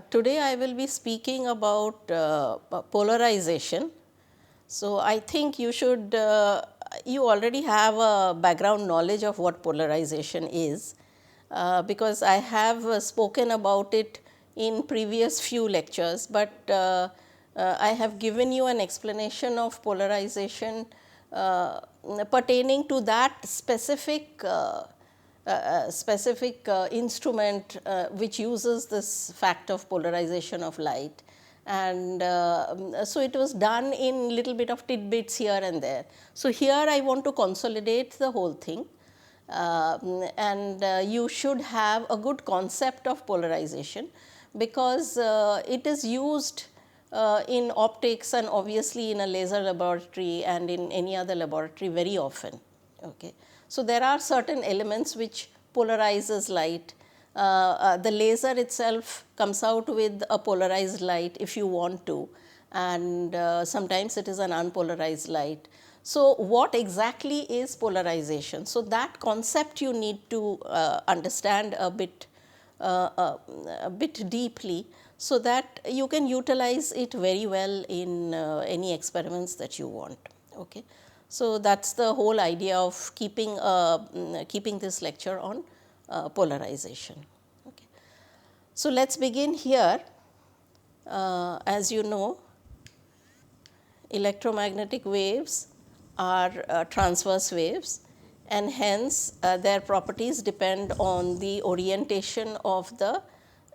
Today I will be speaking about polarization. So, I think you should, you already have a background knowledge of what polarization is, because I have spoken about it in previous few lectures, but I have given you an explanation of polarization pertaining to that specific instrument which uses this fact of polarization of light, and so it was done in little bit of tidbits here and there. So, here I want to consolidate the whole thing, and you should have a good concept of polarization, because it is used in optics and obviously in a laser laboratory and in any other laboratory very often. Okay. So, there are certain elements which polarizes light. The laser itself comes out with a polarized light if you want to, and sometimes it is an unpolarized light. So, what exactly is polarization? So, that concept you need to understand a bit deeply, so that you can utilize it very well in any experiments that you want. Okay. So, that is the whole idea of keeping this lecture on polarization. Okay. So, let us begin here. As you know, electromagnetic waves are transverse waves, and hence their properties depend on the orientation of the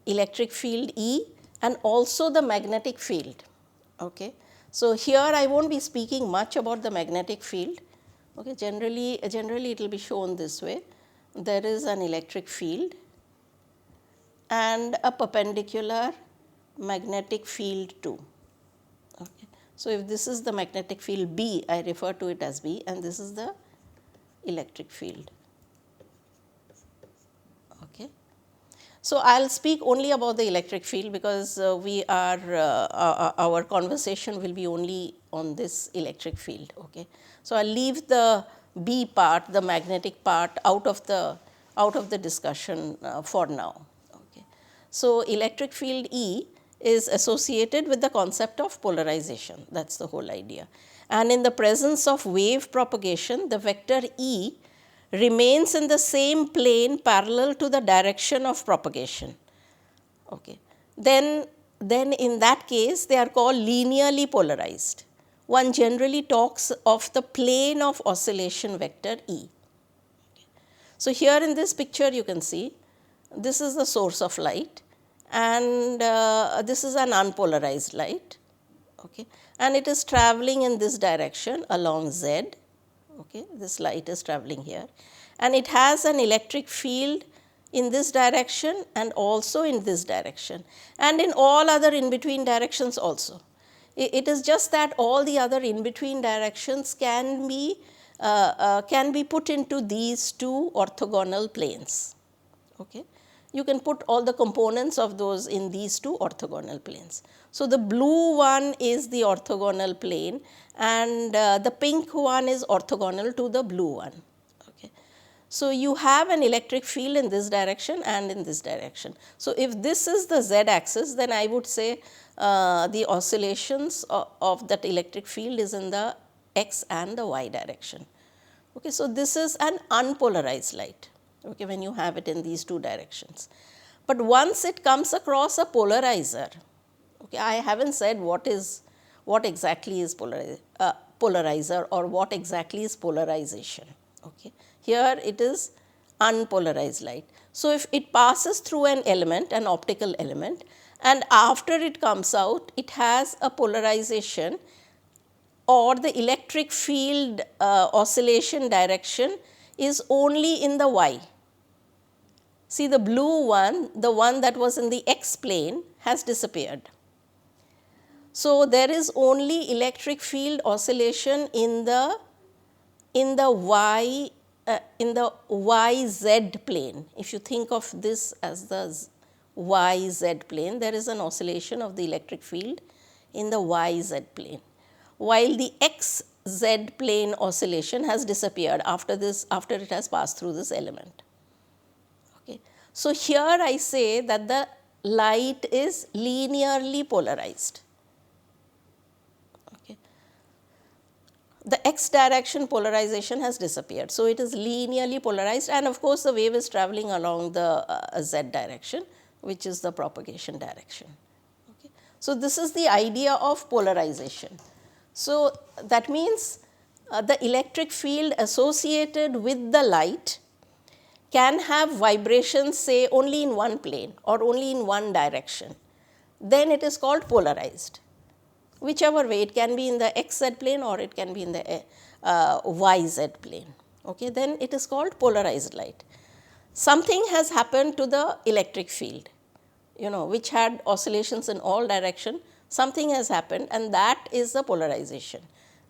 electric field E and also the magnetic field. Okay. So, here I will not be speaking much about the magnetic field. Okay. Generally it will be shown this way. There is an electric field and a perpendicular magnetic field too. Okay. So, if this is the magnetic field B, I refer to it as B, and this is the electric field. Okay. So, I will speak only about the electric field, because our conversation will be only on this electric field. Okay. So, I will leave the B part, the magnetic part, out of the discussion for now. Okay. So, electric field E is associated with the concept of polarization, that is the whole idea. And in the presence of wave propagation, the vector E remains in the same plane parallel to the direction of propagation. Okay. Then in that case they are called linearly polarized. One generally talks of the plane of oscillation vector E. So, here in this picture you can see this is the source of light, and this is an unpolarized light, okay, and it is travelling in this direction along Z. Okay, this light is travelling here, and it has an electric field in this direction and also in this direction, and in all other in between directions also. It is just that all the other in between directions can be put into these two orthogonal planes. Okay. You can put all the components of those in these two orthogonal planes. So, the blue one is the orthogonal plane, and the pink one is orthogonal to the blue one. Okay. So, you have an electric field in this direction and in this direction. So, if this is the Z axis, then I would say the oscillations of that electric field is in the X and the Y direction. Okay. So, this is an unpolarized light, okay, when you have it in these two directions. But once it comes across a polarizer, okay, I have not said what exactly is polarizer or what exactly is polarization. Okay. Here it is unpolarized light. So, if it passes through an element, an optical element, and after it comes out, it has a polarization, or the electric field oscillation direction is only in the Y. See, the blue one, the one that was in the X plane, has disappeared. So, there is only electric field oscillation in the Y, in the YZ plane. If you think of this as the YZ plane, there is an oscillation of the electric field in the YZ plane, while the XZ plane oscillation has disappeared after it has passed through this element. Okay. So, here I say that the light is linearly polarized. Okay. The x direction polarization has disappeared. So, it is linearly polarized, and of course, the wave is traveling along the z direction, which is the propagation direction. Okay. So, this is the idea of polarization. So, that means the electric field associated with the light can have vibrations, say, only in one plane or only in one direction. Then it is called polarized. Whichever way, it can be in the xz plane or it can be in the yz plane. Okay, then it is called polarized light. Something has happened to the electric field, which had oscillations in all direction. Something has happened, and that is the polarization.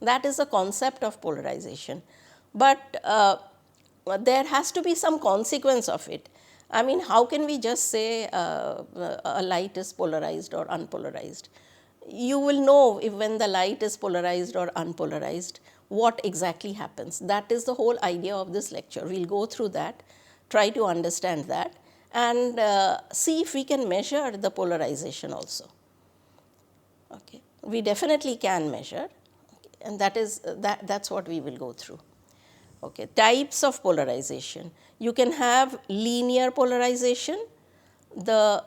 That is the concept of polarization. But there has to be some consequence of it. I mean, how can we just say a light is polarized or unpolarized? You will know if when the light is polarized or unpolarized, what exactly happens. That is the whole idea of this lecture. We will go through that, try to understand that, and see if we can measure the polarization also. Okay. We definitely can measure, and that's what we will go through. Okay. Types of polarization. You can have linear polarization. The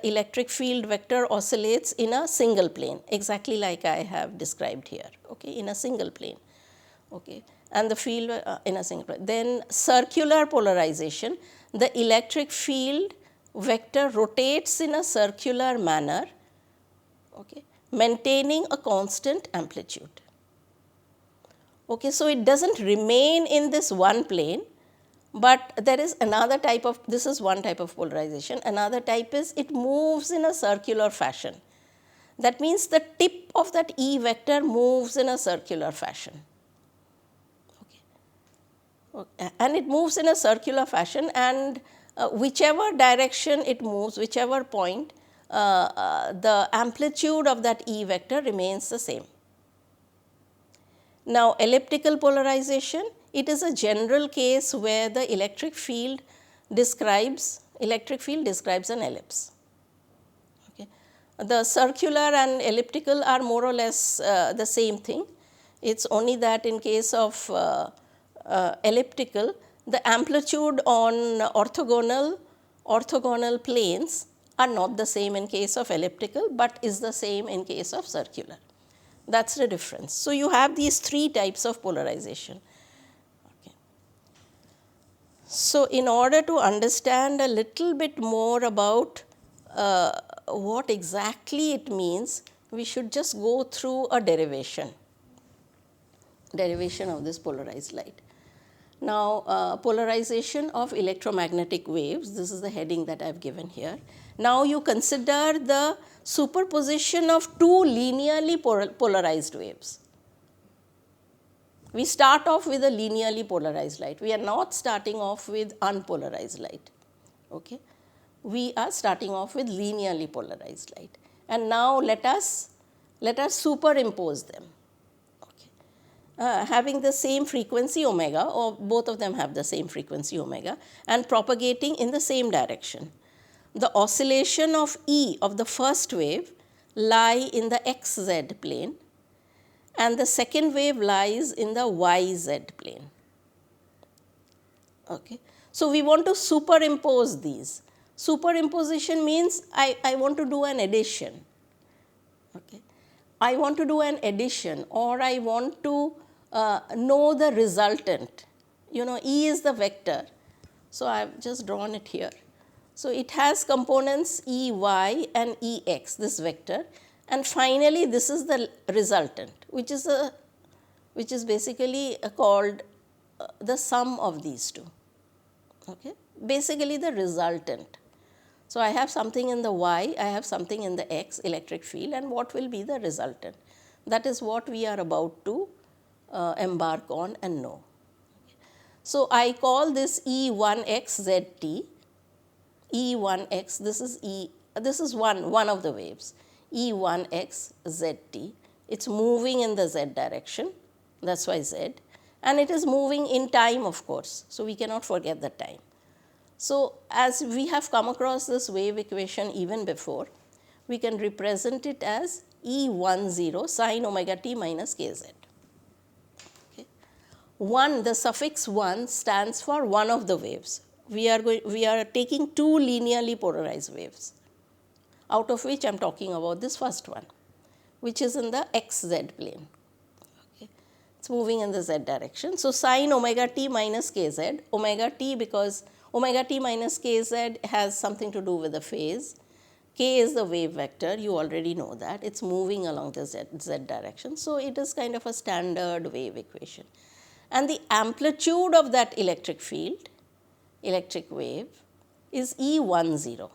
electric field vector oscillates in a single plane, exactly like I have described here, okay, in a single plane. Okay. And the field in a single plane. Then circular polarization, the electric field vector rotates in a circular manner, okay, maintaining a constant amplitude. Okay, so it doesn't remain in this one plane, but there is another type of, this is one type of polarization, another type is it moves in a circular fashion. That means the tip of that E vector moves in a circular fashion. Okay. And it moves in a circular fashion, and whichever direction it moves, whichever point, the amplitude of that E vector remains the same. Now, elliptical polarization, it is a general case where the electric field describes an ellipse. Okay. The circular and elliptical are more or less the same thing. It is only that in case of elliptical, the amplitude on orthogonal planes are not the same in case of elliptical, but is the same in case of circular. That is the difference. So, you have these three types of polarization. Okay. So, in order to understand a little bit more about what exactly it means, we should just go through a derivation of this polarized light. Now, polarization of electromagnetic waves, this is the heading that I have given here. Now, you consider the superposition of two linearly polarized waves. We start off with a linearly polarized light. We are not starting off with unpolarized light. Okay? We are starting off with linearly polarized light. And now, let us superimpose them. Having the same frequency omega, or both of them have the same frequency omega, and propagating in the same direction. The oscillation of E of the first wave lie in the xz plane, and the second wave lies in the yz plane. Okay. So, we want to superimpose these. Superimposition means I want to do an addition. Okay. I want to do an addition, or I want to know the resultant. E is the vector. So, I have just drawn it here. So, it has components Ey and Ex, this vector, and finally, this is the resultant, which is basically called the sum of these two. Okay. Basically, the resultant. So, I have something in the y, I have something in the x electric field, and what will be the resultant? That is what we are about to embark on and know. So, I call this E1xzt, E1x, this is one of the waves, E1xzt. It is moving in the z direction, that is why z, and it is moving in time, of course. So, we cannot forget the time. So, as we have come across this wave equation even before, we can represent it as E10 sin omega t minus kz. Okay. 1, the suffix 1 stands for one of the waves. We are taking two linearly polarized waves, out of which I am talking about this first one, which is in the xz plane. Okay. It's moving in the z direction. So, sin omega t minus kz, omega t, because omega t minus kz has something to do with the phase. K is the wave vector, you already know that, it is moving along the z direction. So, it is kind of a standard wave equation. And the amplitude of that electric field, electric wave, is E10.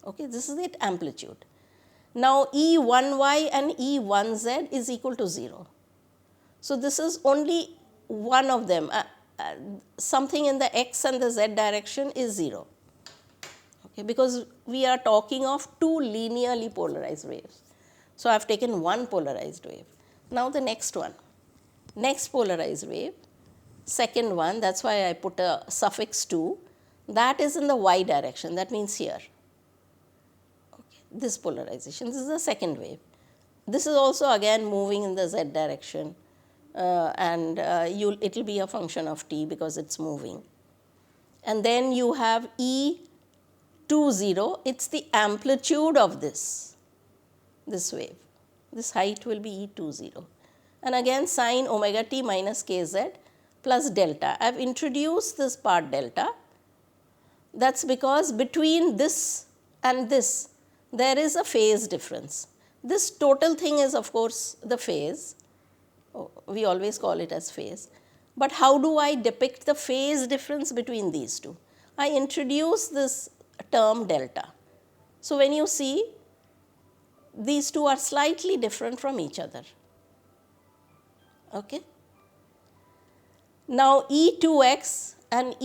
Okay, this is its amplitude. Now, E1y and E1z is equal to 0. So, this is only one of them, something in the x and the z direction is 0. Okay, because we are talking of two linearly polarized waves. So, I have taken one polarized wave. Now, the next one, next polarized wave, second one, that is why I put a suffix 2, that is in the y direction, that means here. Okay, this polarization, this is the second wave. This is also again moving in the z direction, and it will be a function of t because it is moving. And then you have E20, it is the amplitude of this wave. This height will be E20. And again sin omega t minus kz plus delta. I have introduced this part delta. That is because between this and this, there is a phase difference. This total thing is of course the phase. Oh, we always call it as phase. But how do I depict the phase difference between these two? I introduce this term delta. So, when you see, these two are slightly different from each other. Okay. Now, E2x and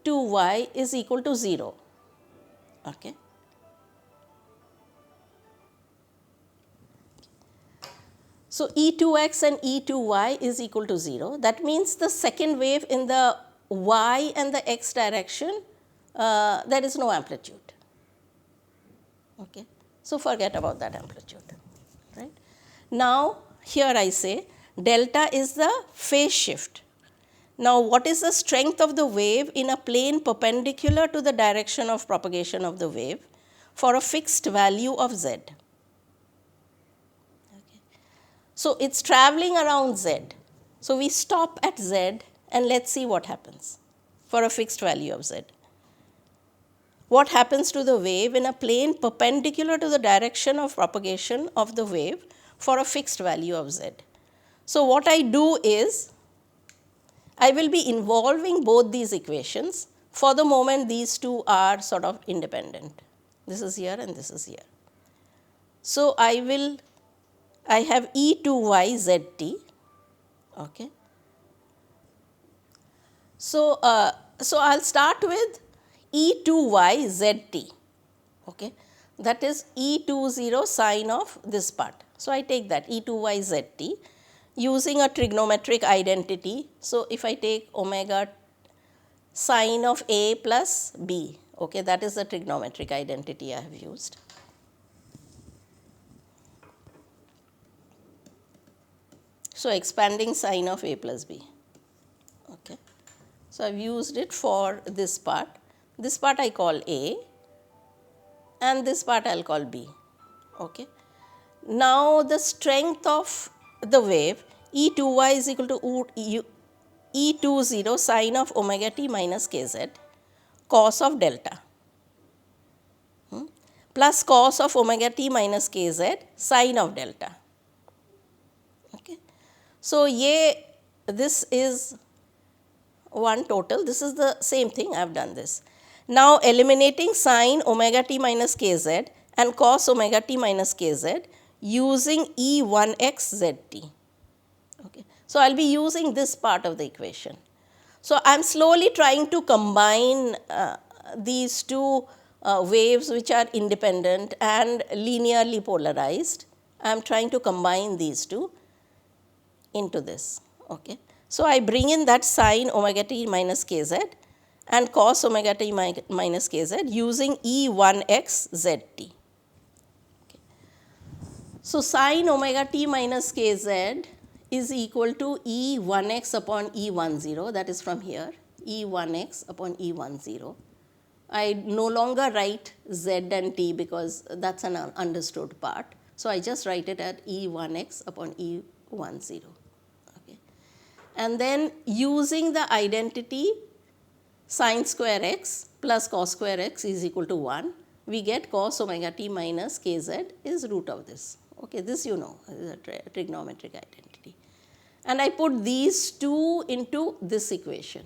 E2y is equal to 0. Okay. So, E2x and E2y is equal to 0. That means the second wave in the y and the x direction, there is no amplitude. Okay. So, forget about that amplitude. Right. Now, here I say delta is the phase shift. Now, what is the strength of the wave in a plane perpendicular to the direction of propagation of the wave for a fixed value of z? Okay. So, it is travelling around z. So, we stop at z and let us see what happens for a fixed value of z. What happens to the wave in a plane perpendicular to the direction of propagation of the wave for a fixed value of z? So, what I do is, I will be involving both these equations. For the moment, these two are sort of independent. This is here and this is here. So, I have E2y zt. Okay. So, I will start with E2y zt. Okay. That is E20 sine of this part. So, I take that E2y zt using a trigonometric identity. So, if I take omega sine of A plus B, okay, that is the trigonometric identity I have used. So, expanding sine of A plus B. Okay. So, I have used it for this part. This part I call A and this part I will call B. Okay. Now, the strength of the wave E2y is equal to E20 sine of omega t minus kz cos of delta plus cos of omega t minus kz sine of delta. Okay. So, this is one total, this is the same thing, I have done this. Now, eliminating sine omega t minus kz and cos omega t minus kz using E1x zt. Okay. So, I will be using this part of the equation. So, I am slowly trying to combine these two waves which are independent and linearly polarized. I am trying to combine these two into this. Okay. So, I bring in that sine omega t minus kz and cos omega t minus kz using E1x zt. So, sin omega t minus kz is equal to E1x upon E10, that is from here, E1x upon E10. I no longer write z and t because that is an understood part. So, I just write it at E1x upon E10. Okay. And then using the identity sin square x plus cos square x is equal to 1, we get cos omega t minus kz is root of this. Okay, this you know is a trigonometric identity. And I put these two into this equation.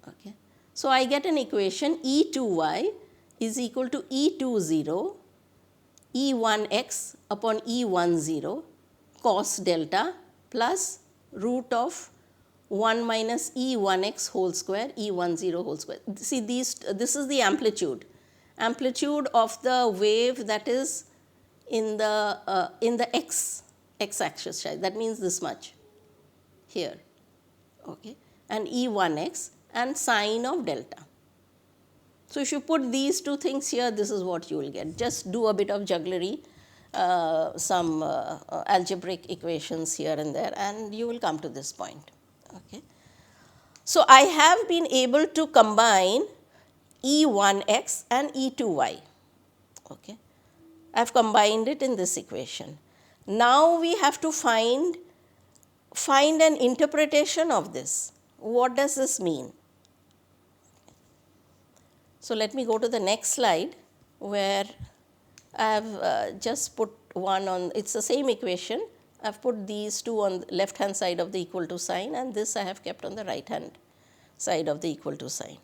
Okay. So, I get an equation E2y is equal to E20 E1x upon E10 cos delta plus root of 1 minus E1x whole square E10 whole square. See this is the amplitude of the wave that is in the x axis, that means this much here, okay, and E1x and sine of delta. So, if you put these two things here, this is what you will get. Just do a bit of jugglery, some algebraic equations here and there, and you will come to this point. Okay. So, I have been able to combine E1x and E2y. Okay. I have combined it in this equation. Now, we have to find an interpretation of this. What does this mean? So, let me go to the next slide where I have just put one on, it is the same equation. I have put these two on the left hand side of the equal to sign, and this I have kept on the right hand side of the equal to sign.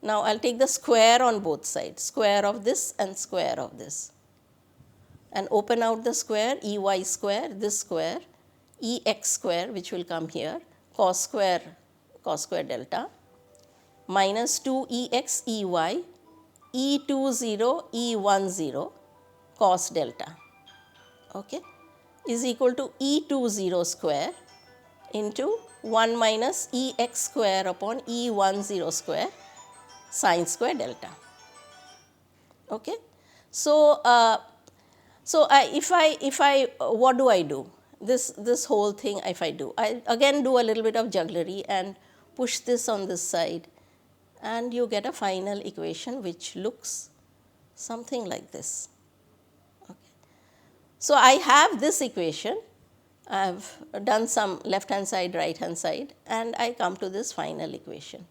Now, I will take the square on both sides, square of this and square of this, and open out the square, Ey square, this square, Ex square which will come here, cos square delta, minus 2Ex Ey, E20 E10 cos delta, okay, is equal to E20 square into 1 minus Ex square upon E10 square sin square delta. Okay. So, if I what do I do? This whole thing if I do, I again do a little bit of jugglery and push this on this side, and you get a final equation which looks something like this. Okay. So, I have this equation, I have done some left hand side, right hand side, and I come to this final equation.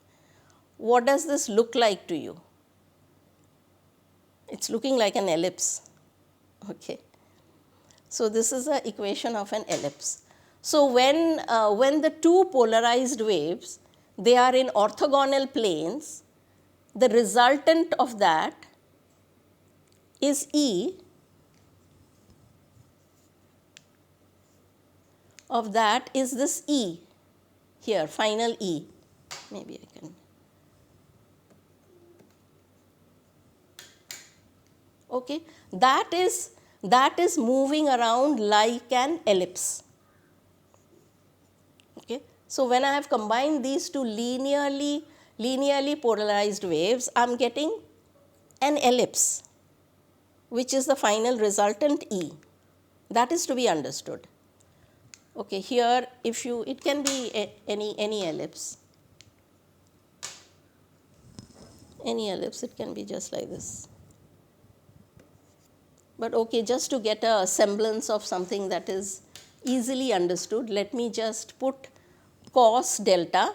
What does this look like to you? It is looking like an ellipse. Okay. So, this is an equation of an ellipse. So, when the two polarized waves, they are in orthogonal planes, the resultant of that is E, of that is this E here, final E. Maybe I can. Okay. That is moving around like an ellipse. Okay. So, when I have combined these two linearly polarized waves, I am getting an ellipse, which is the final resultant E. That is to be understood. Okay. Here, if you, it can be any ellipse. Any ellipse, it can be just like this. But okay, just to get a semblance of something that is easily understood, let me just put cos delta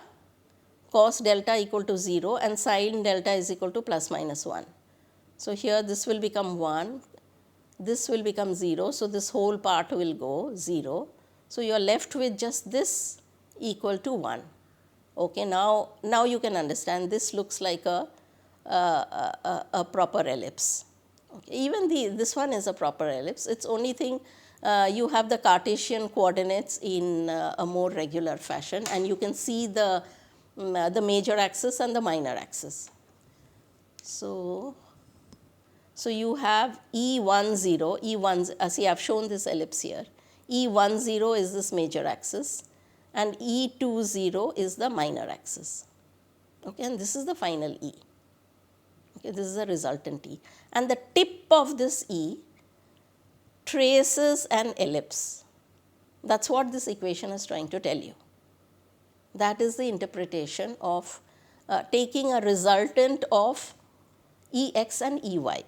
equal to 0 and sin delta is equal to plus minus 1. So, here this will become 1, this will become 0. So, this whole part will go 0. So, you are left with just this equal to 1. Okay, now you can understand this looks like a proper ellipse. Okay. Even this one is a proper ellipse. It's only thing you have the Cartesian coordinates in a more regular fashion, and you can see the major axis and the minor axis. So you have E10, see I have shown this ellipse here. E10 is this major axis and E20 is the minor axis. okay, and this is the final E. Okay, this is the resultant E. And the tip of this E traces an ellipse. That's what this equation is trying to tell you. That is the interpretation of taking a resultant of Ex and Ey.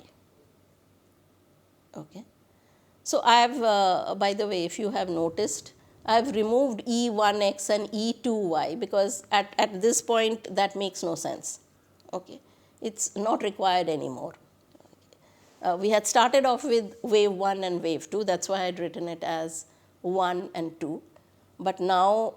Okay. So, I have by the way, if you have noticed, I have removed E1x and E2y because at this point that makes no sense. Okay. It is not required anymore. We had started off with wave 1 and wave 2, that is why I had written it as 1 and 2. But now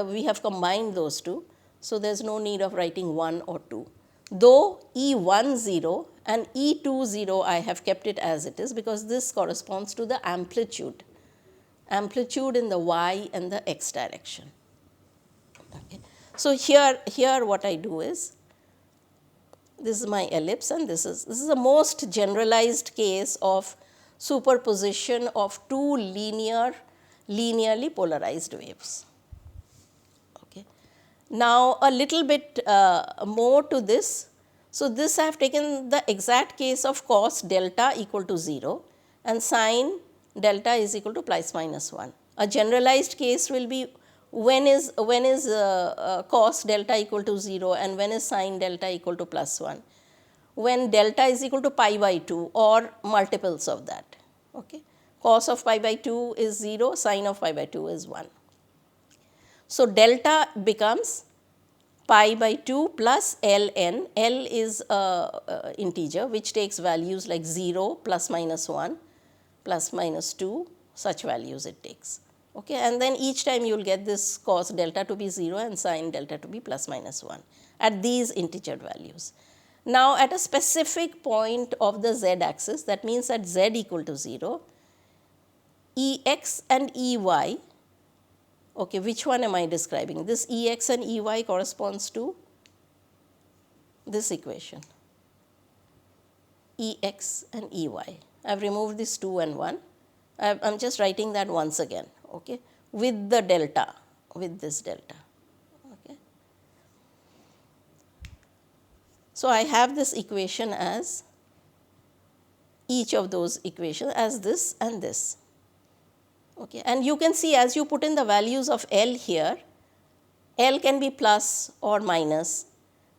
we have combined those two, so there is no need of writing 1 or 2. Though E10 and E20 I have kept it as it is because this corresponds to the amplitude in the y and the x direction. Okay. So, here what I do is, this is my ellipse and this is the most generalized case of superposition of two linearly polarized waves. Okay. Now, a little bit more to this. So, this I have taken the exact case of cos delta equal to 0 and sin delta is equal to plus minus 1. A generalized case will be when is cos delta equal to 0 and when is sin delta equal to plus 1, when delta is equal to pi by 2 or multiples of that. Okay. Cos of pi by 2 is 0, sin of pi by 2 is 1. So, delta becomes pi by 2 plus ln. L is a integer which takes values like 0, plus minus 1, plus minus 2, such values it takes. Okay. And then each time you will get this cos delta to be 0 and sin delta to be plus minus 1 at these integer values. Now, at a specific point of the z axis, that means at z equal to 0, Ex and Ey, okay, which one am I describing? This Ex and Ey corresponds to this equation, Ex and Ey. I have removed this 2 and 1. I am just writing that once again, okay, with the delta, with this delta. Okay. So, I have this equation as each of those equations as this and this. Okay. And you can see as you put in the values of L here, L can be plus or minus.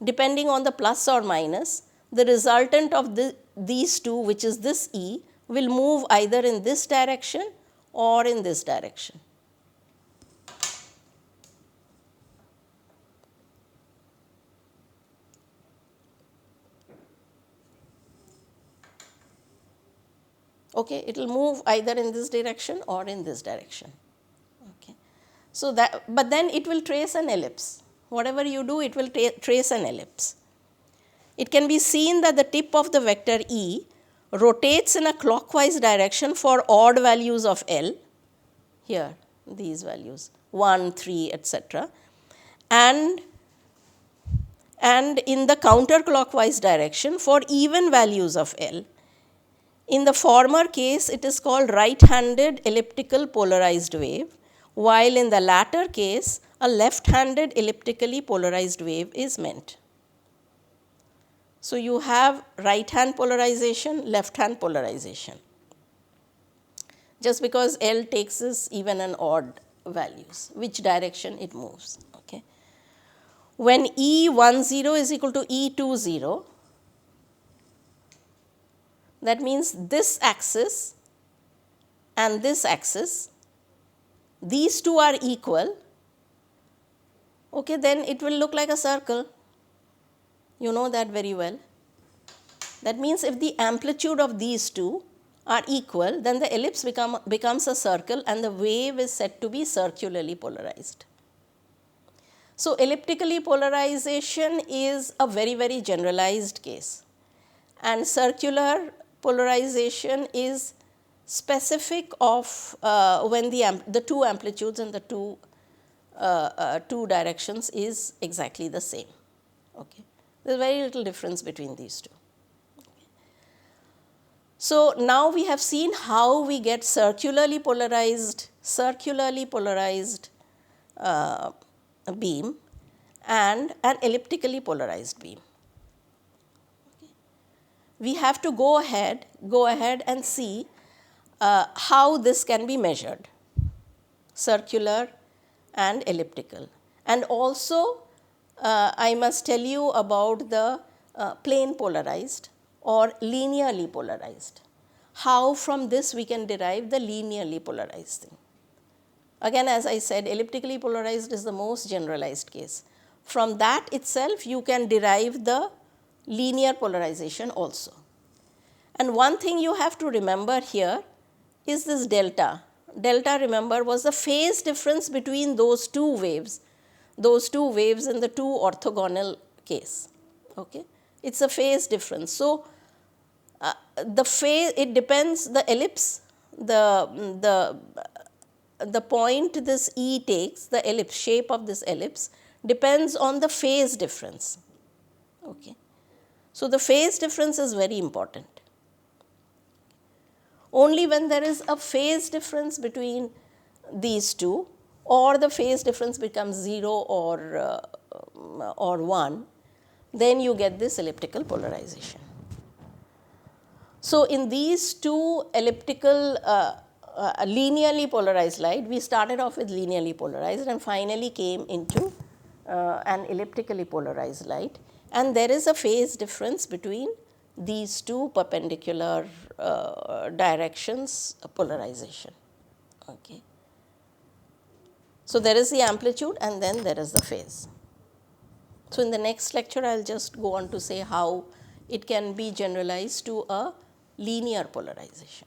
Depending on the plus or minus, the resultant of these two, which is this E, will move either in this direction or in this direction. Okay, it will move either in this direction or in this direction. Okay. So, that, but then it will trace an ellipse. Whatever you do, it will trace an ellipse. It can be seen that the tip of the vector E rotates in a clockwise direction for odd values of L, here these values 1, 3, etc., and in the counterclockwise direction for even values of L. In the former case, it is called right-handed elliptical polarized wave, while in the latter case, a left-handed elliptically polarized wave is meant. So, you have right-hand polarization, left-hand polarization, just because L takes this even and odd values, which direction it moves. Okay. When E10 is equal to E20, that means this axis and this axis, these two are equal, okay, then it will look like a circle. You know that very well. That means if the amplitude of these two are equal, then the ellipse becomes a circle and the wave is said to be circularly polarized. So, elliptically polarization is a very, very generalized case, and circular polarization is specific of when the two amplitudes and the two directions is exactly the same. Okay. There is very little difference between these two. Okay. So, now we have seen how we get circularly polarized beam, and an elliptically polarized beam. We have to go ahead and see how this can be measured, circular and elliptical. And also I must tell you about the plane polarized or linearly polarized. How from this we can derive the linearly polarized thing. Again, as I said, elliptically polarized is the most generalized case. From that itself you can derive the linear polarization also. And one thing you have to remember here is this delta. Delta, remember, was the phase difference between those two waves in the two orthogonal case. Okay? It's a phase difference. So, the phase, it depends, the ellipse, the point this E takes, the ellipse, shape of this ellipse depends on the phase difference. Okay? So, the phase difference is very important. Only when there is a phase difference between these two, or the phase difference becomes 0 or 1, then you get this elliptical polarization. So, in these two elliptical linearly polarized light, we started off with linearly polarized and finally came into an elliptically polarized light, and there is a phase difference between these two perpendicular directions polarization. Okay. So, there is the amplitude and then there is the phase. So, in the next lecture I will just go on to say how it can be generalized to a linear polarization.